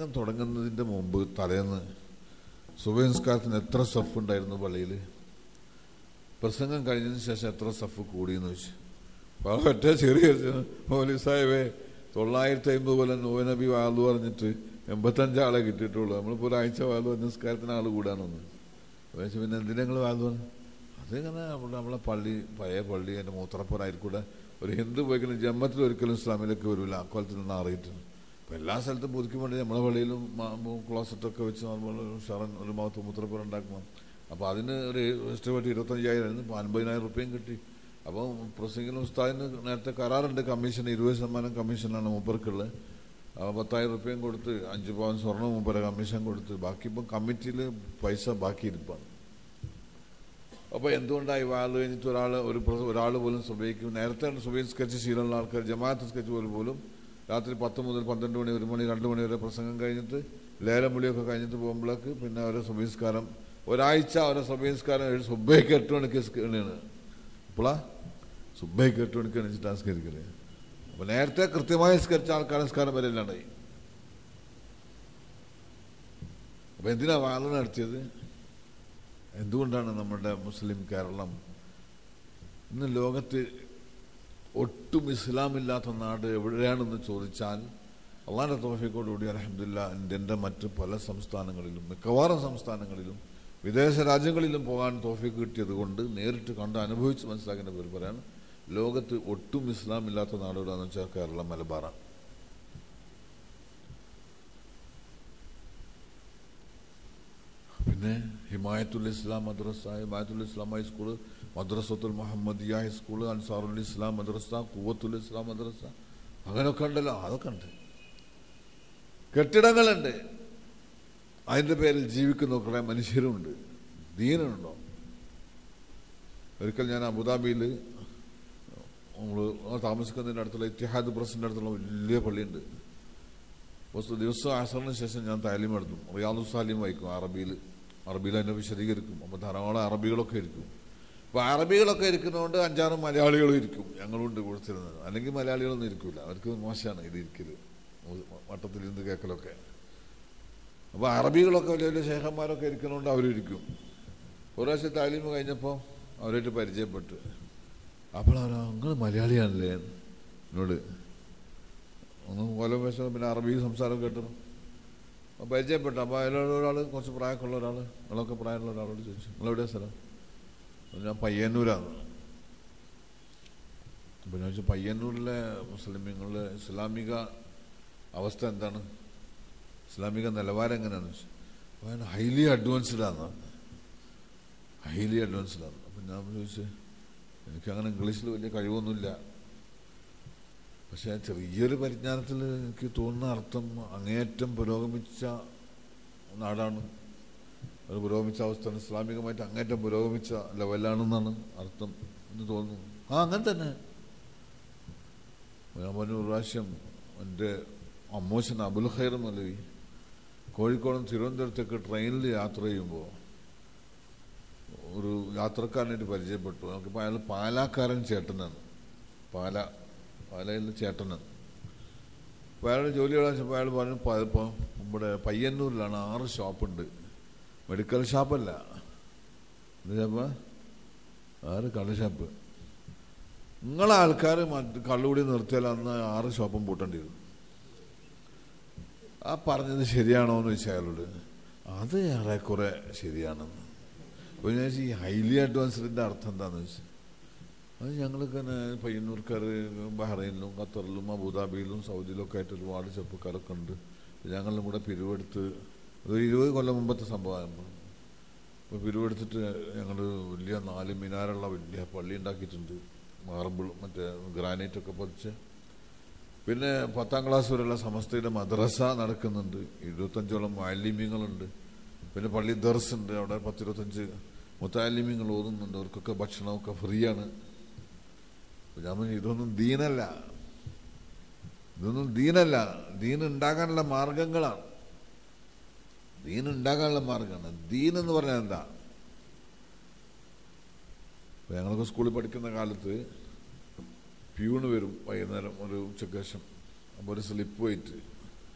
പ്രസംഗം തുടങ്ങുന്നതിൻ്റെ മുമ്പ് തലേന്ന് സുബഹി നിസ്കാരത്തിന് എത്ര സഫ് ഉണ്ടായിരുന്നു പള്ളിയിൽ, പ്രസംഗം കഴിഞ്ഞതിന് ശേഷം എത്ര സഫ് കൂടിയെന്ന് ചോദിച്ചു. അപ്പോൾ ഒറ്റ ചെറിയ മൗലവി സാഹിബേ 950 പോലെ നൂഹ് നബി വാള് പറഞ്ഞിട്ട് 85 ആളെ കിട്ടിയിട്ടുള്ളൂ, നമ്മളിപ്പോൾ ഒരാഴ്ച വാള് പറഞ്ഞ നിസ്കാരത്തിന് ആൾ കൂടാനൊന്ന് ചോദിച്ചു. പിന്നെ എന്തിനാ നിങ്ങൾ വാള് പറഞ്ഞു? അതിങ്ങനെ നമ്മളെ പള്ളി പഴയ പള്ളി എൻ്റെ മൂത്രപ്പുറായിരിക്കൂടെ ഒരു ഹിന്ദു പോയിക്കണം ജമ്മത്തിൽ ഒരിക്കലും ഇസ്ലാമിലേക്ക് വരില്ല, അക്കോലത്തിൽ നിന്ന് അറിയിട്ടുണ്ട്. അപ്പോൾ എല്ലാ സ്ഥലത്തും പുതുക്കി വേണ്ടി നമ്മളെ പള്ളിയിലും ക്ലോസറ്റൊക്കെ വെച്ച് ഷറൻ ഒരു മൂത്രപ്പുറ ഉണ്ടാക്കണം. അപ്പോൾ അതിന് ഒരു എസ്റ്റിമേറ്റ് 25,000 ഇപ്പോൾ 50,000 റുപ്യയും കിട്ടി. അപ്പോൾ പ്രസംഗിക്കുന്ന ഉസ്താദിന് നേരത്തെ കരാറുണ്ട്, കമ്മീഷൻ 20% കമ്മീഷനാണ് മൂപ്പർക്കുള്ളത്. 10,000 റുപ്യയും കൊടുത്ത് 5 പവൻ സ്വർണ്ണം മൂപ്പര കമ്മീഷൻ കൊടുത്ത്, ബാക്കി ഇപ്പം കമ്മിറ്റിയിൽ പൈസ ബാക്കി ഇരിപ്പാണ്. അപ്പോൾ എന്തുകൊണ്ടായി വാള് കഴിഞ്ഞിട്ട് ഒരാൾ പോലും സുബഹിക്ക് നേരത്തെ സുബഹി സ്കെച്ച് ശീലമുള്ള ആൾക്കാർ ജമാഅത്ത് സ്കെച്ച് പോലും രാത്രി 10 മുതൽ 12 മണി 1 മണി 2 മണി വരെ പ്രസംഗം കഴിഞ്ഞിട്ട് ലേലം വിളിയൊക്കെ കഴിഞ്ഞിട്ട് പോകുമ്പോഴേക്ക് പിന്നെ അവരെ സുബഹിസ്കാരം ഒരാഴ്ച അവരെ സുബഹിസ്കാരം സുബഹിക്ക് 8 മണിക്ക് എണ്ണിയാണ്. ഇപ്പോഴാ സുബഹിക്ക് 8 മണിക്ക് എണ്ണിച്ചിട്ട് നിസ്കരിക്കല്. അപ്പോൾ നേരത്തെ കൃത്യമായി സ്കരിച്ച ആൾക്കാർ നിസ്കാരം വരെ ഇല്ലാണ്ടായി. അപ്പോൾ എന്തിനാ വാള് നടത്തിയത്? എന്തുകൊണ്ടാണ് നമ്മുടെ മുസ്ലിം കേരളം ഇന്ന് ലോകത്ത് ഒട്ടും ഇസ്ലാമില്ലാത്ത നാട് എവിടെയാണെന്ന് ചോദിച്ചാൽ അള്ളാഹുവിൻ്റെ തൗഫീഖോടുകൂടി അൽഹംദുലില്ലാ ഇന്ത്യൻ്റെ മറ്റ് പല സംസ്ഥാനങ്ങളിലും മിക്കവാറും സംസ്ഥാനങ്ങളിലും വിദേശ രാജ്യങ്ങളിലും പോകാൻ തൗഫീഖ് കിട്ടിയത് കൊണ്ട് നേരിട്ട് കണ്ട് അനുഭവിച്ച് മനസ്സിലാക്കുന്ന പേര് പറയാണ് ലോകത്ത് ഒട്ടും ഇസ്ലാമില്ലാത്ത നാട് എവിടെയാണെന്ന് വെച്ചാൽ കേരളം മലബാറാണ്. പിന്നെ ഹിമായത്തുൽ ഇസ്ലാം മദ്രസ, ഹിമായത്തുൽ ഇസ്ലാം ഹൈസ്കൂള്, മദ്രസത്തുൽ മുഹമ്മദിയ ഹൈസ്കൂള്, അൻസാറുൽ ഇസ്ലാം മദ്രസ, ഖുവത്തുൽ ഇസ്ലാം മദ്രസ, അങ്ങനെയൊക്കെ ഉണ്ടല്ലോ. അതൊക്കെ ഉണ്ട്, കെട്ടിടങ്ങളുണ്ട്. അതിൻ്റെ പേരിൽ ജീവിക്കുന്ന കുറേ മനുഷ്യരുണ്ട്. ദീനുണ്ടോ? ഒരിക്കൽ ഞാൻ അബുദാബിയിൽ നമ്മൾ താമസിക്കുന്നതിൻ്റെ അടുത്തുള്ള ഇത്തിഹാദ് പ്രസിൻ്റെ അടുത്തുള്ള വലിയ പള്ളിയുണ്ട്. ദിവസം അസറിന് ശേഷം ഞാൻ താലീം എടുത്തു. റിയാദു സാലിം വായിക്കും അറബിയിൽ അതിനെ വിശദീകരിക്കും. അപ്പോൾ ധാരാളം അറബികളൊക്കെ ഇരിക്കും. അപ്പോൾ അറബികളൊക്കെ ഇരിക്കുന്നതുകൊണ്ട് 5-6 മലയാളികളും ഇരിക്കും. ഞങ്ങളുണ്ട് കൊടുത്തിരുന്നത്. അല്ലെങ്കിൽ മലയാളികളൊന്നും ഇരിക്കില്ല, അവർക്ക് മോശമാണ് ഇത് ഇരിക്കല്, വട്ടത്തിലിരുന്ന് കേൾക്കലൊക്കെ. അപ്പോൾ അറബികളൊക്കെ വലിയ വലിയ ശേഖന്മാരൊക്കെ ഇരിക്കുന്നതുകൊണ്ട് അവരിരിക്കും. ഒരു പ്രാവശ്യം താലീം കഴിഞ്ഞപ്പോൾ അവരായിട്ട് പരിചയപ്പെട്ടു. അപ്പോൾ നിങ്ങൾ മലയാളിയാണല്ലേ എന്നോട് ഒന്ന് കൊല്ലം വേഷം പിന്നെ അറബി സംസാരം കേട്ടു പരിചയപ്പെട്ടു. അപ്പോൾ അതിലൊരാൾ കുറച്ച് പ്രായമൊക്കെയുള്ള ഒരാൾ, നിങ്ങളൊക്കെ പ്രായമുള്ള ഒരാളോട് ചോദിച്ചു നിങ്ങളെവിടെയാ സ്ഥലം? ഞാൻ പയ്യന്നൂരാണ്. അപ്പോൾ ഞാൻ ചോദിച്ചു പയ്യന്നൂരിലെ മുസ്ലിമീങ്ങളുടെ ഇസ്ലാമിക അവസ്ഥ എന്താണ്, ഇസ്ലാമിക നിലവാരം എങ്ങനെയാണെന്ന് ചോദിച്ചു. അപ്പോൾ ഞാൻ ഹൈലി അഡ്വാൻസ്ഡാണ്. അപ്പം ഞാൻ ചോദിച്ചു എനിക്കങ്ങനെ ഇംഗ്ലീഷിൽ വലിയ കഴിവൊന്നുമില്ല, പക്ഷേ ചെറിയൊരു പരിജ്ഞാനത്തിൽ എനിക്ക് തോന്നുന്ന അർത്ഥം അങ്ങേയറ്റം പുരോഗമിച്ച നാടാണ്, ഒരു പുരോഗമിച്ച അവസ്ഥ ഇസ്ലാമികമായിട്ട് അങ്ങേറ്റം പുരോഗമിച്ച ലെവലാണെന്നാണ് അർത്ഥം എന്ന് തോന്നുന്നു. അങ്ങനെ തന്നെ ഞാൻ പറഞ്ഞു. ഒരു പ്രാവശ്യം എൻ്റെ അമ്മോശൻ അബുൽ ഖൈർ മൗലവി കോഴിക്കോട് തിരുവനന്തപുരത്തേക്ക് ട്രെയിനിൽ യാത്ര ചെയ്യുമ്പോൾ ഒരു യാത്രക്കാരനായിട്ട് പരിചയപ്പെട്ടു. നമുക്കിപ്പോൾ അയാൾ പാലാക്കാരൻ ചേട്ടനാണ്, പാലയിൽ ചേട്ടനാണ്. അപ്പോൾ അയാളുടെ ജോലി ചോദിച്ചപ്പോൾ അയാൾ പറഞ്ഞു ഇപ്പോൾ നമ്മുടെ പയ്യന്നൂരിലാണ് 6 ഷോപ്പുണ്ട്, മെഡിക്കൽ ഷാപ്പല്ല, എന്താ ഷാപ്പ്? 6 കള്ള് ഷാപ്പ്. നിങ്ങളെ ആൾക്കാർ കള്ളുകൂടി നിർത്തിയാൽ അന്ന് 6 ഷോപ്പും പൂട്ടേണ്ടി വരും. ആ പറഞ്ഞത് ശരിയാണോ എന്ന് ചോദിച്ചാൽ അയാളോട്. അത് ഏറെക്കുറെ ശരിയാണെന്ന്. അപ്പോൾ ഞാൻ ഈ ഹൈലി അഡ്വാൻസ്ഡിൻ്റെ അർത്ഥം എന്താണെന്ന് വെച്ചാൽ അത് ഞങ്ങൾക്ക് തന്നെ പയ്യന്നൂർക്കാർ ബഹ്റൈനിലും ഖത്തറിലും അബുദാബിയിലും സൗദിയിലൊക്കെ ആയിട്ട് ഒരുപാട് ചെറുപ്പക്കാരൊക്കെ ഉണ്ട്. ഞങ്ങളും കൂടെ പിരിവെടുത്ത് ഒരു 20 കൊല്ലം മുമ്പത്തെ സംഭവമായിരുന്നു. അപ്പോൾ പിരിവെടുത്തിട്ട് ഞങ്ങൾ വലിയ 4 മിനാറുള്ള വലിയ പള്ളി ഉണ്ടാക്കിയിട്ടുണ്ട്, മാർബിൾ മറ്റേ ഗ്രാനൈറ്റൊക്കെ പതിച്ച്. പിന്നെ 10ാം ക്ലാസ് വരെയുള്ള സമസ്തയുടെ മദ്രസ നടക്കുന്നുണ്ട്, 25ഓളം മുഅല്ലിമീങ്ങളുണ്ട്. പിന്നെ പള്ളി ദർസ് ഉണ്ട്, അവിടെ 10-25 മുതഅല്ലിമീങ്ങൾ ഓതുന്നുണ്ട്, അവർക്കൊക്കെ ഭക്ഷണമൊക്കെ ഫ്രീ ആണ്. ഞാൻ പറഞ്ഞു ഇതൊന്നും ദീനല്ല, ദീൻ ഉണ്ടാകാനുള്ള മാർഗങ്ങളാണ്. ദീൻ എന്ന് പറഞ്ഞാൽ എന്താ? അപ്പോൾ ഞങ്ങളൊക്കെ സ്കൂളിൽ പഠിക്കുന്ന കാലത്ത് പ്യൂണ് വരും വൈകുന്നേരം ഒരു ഉച്ചക്ക് ശേഷം. അപ്പോൾ ഒരു സ്ലിപ്പ് പോയിട്ട്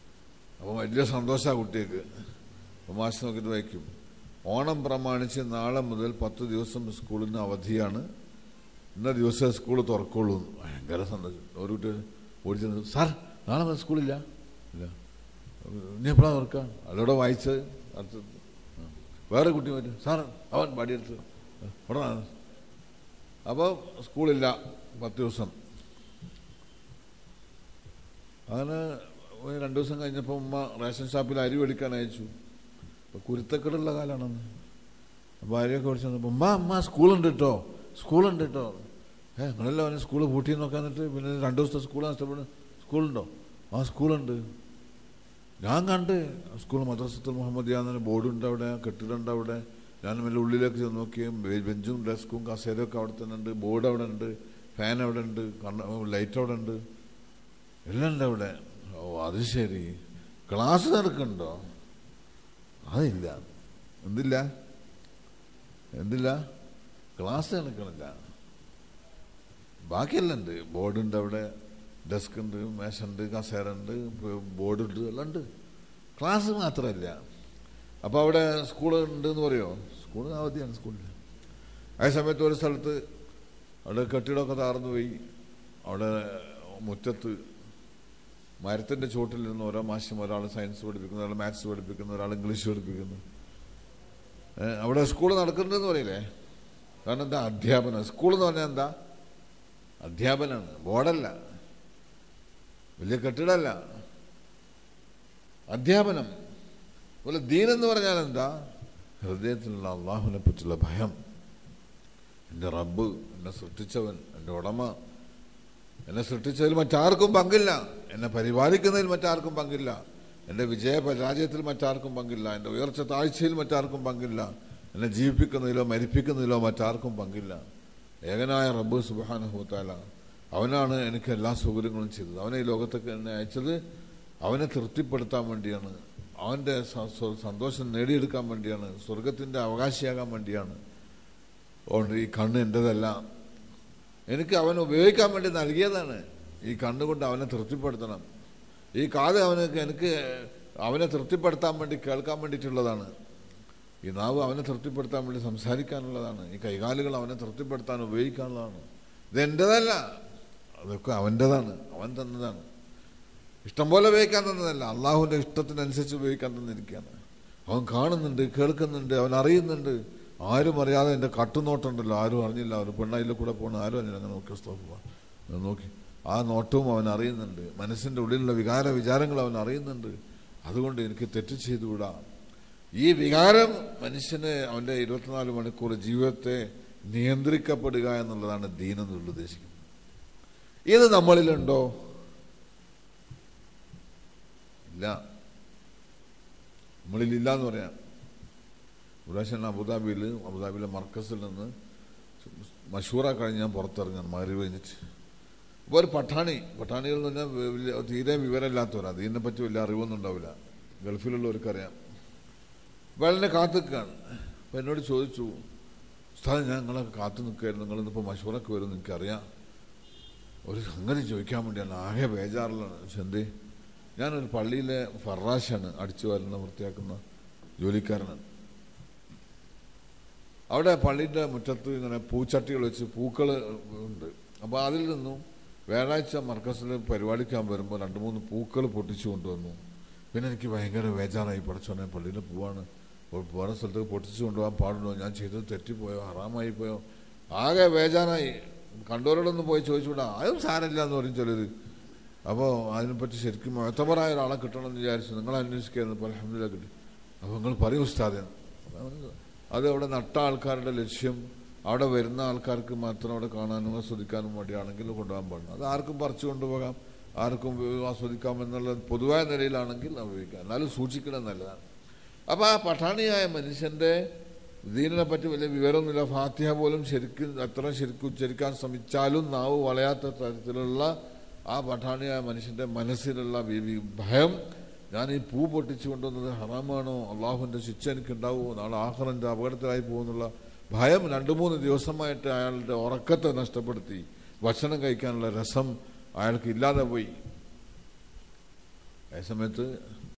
അപ്പോൾ വലിയ സന്തോഷമാണ് കുട്ടിക്ക്. മാഷ് നോക്കിയിട്ട് വയ്ക്കും, ഓണം പ്രമാണിച്ച് നാളെ മുതൽ 10 ദിവസം സ്കൂളിന് അവധിയാണ്, ഇന്ന ദിവസം സ്കൂൾ തുറക്കുള്ളൂ. ഭയങ്കര സന്തോഷം. ഒരു കുട്ടി ഓടിച്ചു, സാർ നാളെ മുതൽ സ്കൂളില്ല. ഇല്ല, ഇനി എപ്പോഴാണ് തുറക്കുക? അതോടെ വായിച്ചത്. അടുത്ത് വേറെ കുട്ടി പറ്റും, സാർ അവൻ പാടിയെടുത്ത് ഉടനെ. അപ്പോൾ സ്കൂളില്ല 10 ദിവസം. അങ്ങനെ 2 ദിവസം കഴിഞ്ഞപ്പോൾ ഉമ്മ റേഷൻ ഷോപ്പിൽ അരി മേടിക്കാൻ അയച്ചു. അപ്പോൾ കുരുത്തക്കെടുള്ള കാലമാണെന്ന്. അപ്പോൾ അരിയൊക്കെ മേടിച്ചു വന്നപ്പോൾ ഉമ്മ സ്കൂളുണ്ട് കേട്ടോ, സ്കൂളുണ്ട് കേട്ടോ. നിങ്ങളെല്ലാം അവന് സ്കൂൾ പൂട്ടി നോക്കാൻ. എന്നിട്ട് പിന്നെ 2 ദിവസത്തെ സ്കൂൾ നഷ്ടപ്പെടും. സ്കൂളുണ്ടോ? ആ സ്കൂളുണ്ട്, ഞാൻ കണ്ട് സ്കൂൾ മദ്രസത്തുൽ മുഹമ്മദിയാന്ന് ബോർഡുണ്ട് അവിടെ, കെട്ടിടമുണ്ട് അവിടെ. ഞാൻ മെല്ലെ ഉള്ളിലേക്ക് ചെന്ന് നോക്കിയും ബെഞ്ചും ഡെസ്കും കസേരയൊക്കെ അവിടെ തന്നെ ഉണ്ട്, ബോർഡ് അവിടെ ഉണ്ട്, ഫാൻ അവിടെ ഉണ്ട്, ലൈറ്റ് അവിടെ ഉണ്ട്, എല്ലാം ഉണ്ട് അവിടെ. ഓ അത് ശരി, ക്ലാസ് നടക്കുന്നുണ്ടോ? അതില്ല. എന്തില്ല ക്ലാസ് നടക്കണില്ല. ബാക്കിയെല്ലാം ഉണ്ട്, ബോർഡുണ്ട് അവിടെ, ഡെസ്ക് ഉണ്ട്, മേശുണ്ട്, കസേരയുണ്ട്, ബോർഡുണ്ട്, എല്ലാം ഉണ്ട്. ക്ലാസ് മാത്രമല്ല. അപ്പോൾ അവിടെ സ്കൂൾ ഉണ്ടെന്ന് പറയുമോ? സ്കൂൾ അവധിയാണ് സ്കൂളിൽ. ആ സമയത്ത് ഒരു സ്ഥലത്ത് അവിടെ കെട്ടിടമൊക്കെ താർന്നു പോയി. അവിടെ മുറ്റത്ത് മരത്തിൻ്റെ ചുവട്ടിൽ നിന്ന് ഓരോ മാഷും, ഒരാൾ സയൻസ് പഠിപ്പിക്കുന്നു, ഒരാൾ മാത്സ് പഠിപ്പിക്കുന്നു, ഒരാൾ ഇംഗ്ലീഷ് പഠിപ്പിക്കുന്നു. അവിടെ സ്കൂൾ നടക്കുന്നുണ്ടെന്ന് പറയില്ലേ? കാരണം എന്താ? അധ്യാപനം. സ്കൂൾ എന്ന് പറഞ്ഞാൽ എന്താ? അധ്യാപനമാണ്, ബോർഡല്ല, വലിയ കെട്ടിടമല്ല, അധ്യാപനം. അതുപോലെ ദീനെന്ന് പറഞ്ഞാൽ എന്താ? ഹൃദയത്തിലുള്ള അള്ളാഹുവിനെ പറ്റിയുള്ള ഭയം. എൻ്റെ റബ്ബ്, എന്നെ സൃഷ്ടിച്ചവൻ, എൻ്റെ ഉടമ, എന്നെ സൃഷ്ടിച്ചതിൽ മറ്റാർക്കും പങ്കില്ല, എന്നെ പരിപാലിക്കുന്നതിൽ മറ്റാർക്കും പങ്കില്ല, എൻ്റെ വിജയ പരാജയത്തിൽ മറ്റാർക്കും പങ്കില്ല, എൻ്റെ ഉയർച്ച താഴ്ചയിൽ മറ്റാർക്കും പങ്കില്ല, എന്നെ ജീവിപ്പിക്കുന്നതിലോ മരിപ്പിക്കുന്നതിലോ മറ്റാർക്കും പങ്കില്ല. ഏകനായ റബ്ബ് സുബ്ഹാനഹു വ തആല, അവനാണ് എനിക്ക് എല്ലാ സൗകര്യങ്ങളും ചെയ്തത്. അവനെ ഈ ലോകത്തേക്ക് എന്നെ അയച്ചത് അവനെ തൃപ്തിപ്പെടുത്താൻ വേണ്ടിയാണ്, അവൻ്റെ സന്തോഷം നേടിയെടുക്കാൻ വേണ്ടിയാണ്, സ്വർഗത്തിൻ്റെ അവകാശിയാകാൻ വേണ്ടിയാണ്. അതുകൊണ്ട് ഈ കണ്ണ് എൻ്റെതല്ല, എനിക്ക് അവൻ ഉപയോഗിക്കാൻ വേണ്ടി നൽകിയതാണ്. ഈ കണ്ണുകൊണ്ട് അവനെ തൃപ്തിപ്പെടുത്തണം. ഈ കാത് എനിക്ക് അവനെ തൃപ്തിപ്പെടുത്താൻ വേണ്ടി കേൾക്കാൻ വേണ്ടിയിട്ടുള്ളതാണ്. ഈ നാവ് അവനെ തൃപ്തിപ്പെടുത്താൻ വേണ്ടി സംസാരിക്കാനുള്ളതാണ്. ഈ കൈകാലുകൾ അവനെ തൃപ്തിപ്പെടുത്താൻ ഉപയോഗിക്കാനുള്ളതാണ്. ഇതെൻ്റെതല്ല, അതൊക്കെ അവൻ്റെതാണ്, അവൻ തന്നതാണ്. ഇഷ്ടം പോലെ ഉപയോഗിക്കാൻ തന്നതല്ല, അള്ളാഹുവിൻ്റെ ഇഷ്ടത്തിനനുസരിച്ച് ഉപയോഗിക്കാൻ തന്നിരിക്കുകയാണ്. അവൻ കാണുന്നുണ്ട്, കേൾക്കുന്നുണ്ട്, അവൻ അറിയുന്നുണ്ട്. ആരും അറിയാതെ എൻ്റെ കട്ടുനോട്ടുണ്ടല്ലോ, ആരും അറിഞ്ഞില്ല. ഒരു പെണ്ണയിലെ കൂടെ പോകണം, ആരും അറിഞ്ഞില്ല. അങ്ങനെ നോക്കി ആ നോട്ടവും അവൻ അറിയുന്നുണ്ട്. മനസ്സിൻ്റെ ഉള്ളിലുള്ള വിചാരങ്ങൾ അവൻ അറിയുന്നുണ്ട്. അതുകൊണ്ട് എനിക്ക് തെറ്റ് ചെയ്തുകൂടാ. ഈ വികാരം മനുഷ്യന് അവൻ്റെ 24 മണിക്കൂർ ജീവിതത്തെ നിയന്ത്രിക്കപ്പെടുക എന്നുള്ളതാണ് ദീൻ എന്നുള്ള ഉദ്ദേശിക്കുന്നത്. ഇത് നമ്മളിലുണ്ടോ? ഇല്ല, നമ്മളിലില്ല എന്ന് പറയാം. പ്രാവശ്യം അബുദാബിയിലെ മർക്കസിൽ നിന്ന് മഷൂറ കഴിഞ്ഞ് ഞാൻ പുറത്തിറങ്ങാൻ മഗ്‌രിബ് കഴിഞ്ഞിട്ട്. അപ്പോൾ ഒരു പട്ടാണികൾ എന്ന് പറഞ്ഞാൽ തീരെ വിവരമില്ലാത്തവരാ, ഇതിനെപ്പറ്റി വലിയ അറിവൊന്നും ഉണ്ടാവില്ല. ഗൾഫിലുള്ളവർക്കറിയാം. വെള്ളനെ കാത്തു നിൽക്കുകയാണ്. അപ്പോൾ എന്നോട് ചോദിച്ചു, ഉസ്താദ് ഞാൻ നിങ്ങളൊക്കെ കാത്തു നിൽക്കുകയായിരുന്നു, നിങ്ങളിന്നിപ്പോൾ മഷൂറൊക്കെ വരുമെന്ന് എനിക്കറിയാം, ഒരു സംഗതി ചോദിക്കാൻ വേണ്ടിയാണ്, ആകെ ബേജാറിലാണ്. എന്തേ? ഞാനൊരു പള്ളിയിലെ ഫറാശാണ്, അടിച്ചു വരുന്ന വൃത്തിയാക്കുന്ന ജോലിക്കാരനാണ്. അവിടെ പള്ളിൻ്റെ മുറ്റത്ത് ഇങ്ങനെ പൂച്ചട്ടികൾ വെച്ച് പൂക്കൾ ഉണ്ട്. അപ്പോൾ അതിൽ നിന്നും വ്യാഴാഴ്ച മർക്കസിൽ പരിപാടിക്കാൻ വരുമ്പോൾ 2-3 പൂക്കൾ പൊട്ടിച്ചു കൊണ്ടുവന്നു. പിന്നെ എനിക്ക് ഭയങ്കര ബേജാറായി. പഠിച്ചോനെ, പള്ളിയിൽ പോവാണ്, വേറെ സ്ഥലത്തേക്ക് പൊട്ടിച്ചു കൊണ്ടുപോകാൻ പാടുണ്ടോ, ഞാൻ ചെയ്തത് തെറ്റിപ്പോയോ, ഹറാമായി പോയോ, ആകെ ബേജാറായി. കണ്ടവരോടൊന്നും പോയി ചോദിച്ചുകൂടാ, അതും സാരമില്ല എന്ന് പറയും ചിലർ. അപ്പോൾ അതിനെപ്പറ്റി ശരിക്കും മുഅ്തബറായ ഒരാളെ കിട്ടണമെന്ന് വിചാരിച്ചു. നിങ്ങൾ അന്വേഷിക്കായിരുന്നു. ഇപ്പോൾ അൽഹംദുലില്ലാഹ് കിട്ടി. അപ്പോൾ നിങ്ങൾ പറയും ഉസ്താദേ. അത് അവിടെ നട്ട ആൾക്കാരുടെ ലക്ഷ്യം അവിടെ വരുന്ന ആൾക്കാർക്ക് മാത്രം അവിടെ കാണാനും ആസ്വദിക്കാനും വേണ്ടിയാണെങ്കിൽ കൊണ്ടുപോകാൻ പാടില്ല. അത് ആർക്കും പറിച്ചു കൊണ്ടുപോകാം, ആർക്കും ആസ്വദിക്കാം എന്നുള്ള പൊതുവായ നിലയിലാണെങ്കിൽ ഉപയോഗിക്കാം. എന്നാലും സൂക്ഷിക്കണം നല്ലതാണ്. അപ്പോൾ ആ പട്ടാണിയായ മനുഷ്യൻ്റെ ദീനിനെ പറ്റി വലിയ വിവരമൊന്നുമില്ല. ഫാത്തിഹ പോലും ശരിക്കും ഉച്ചരിക്കാൻ ശ്രമിച്ചാലും നാവ് വളയാത്ത തരത്തിലുള്ള ആ പട്ടാണിയായ മനുഷ്യൻ്റെ മനസ്സിലുള്ള ഭയം, ഞാൻ ഈ പൂ പൊട്ടിച്ചു കൊണ്ടുവന്നത് ഹറാമാണോ, അള്ളാഹുവിൻ്റെ ശിക്ഷ എനിക്കുണ്ടാവുമോ, നാളെ ആഖിറന്റെ അപകടത്തിലായി പോകുന്നുള്ള ഭയം 2-3 ദിവസമായിട്ട് അയാളുടെ ഉറക്കത്തെ നഷ്ടപ്പെടുത്തി. ഭക്ഷണം കഴിക്കാനുള്ള രസം അയാൾക്ക് ഇല്ലാതെ പോയി. ആ സമയത്ത്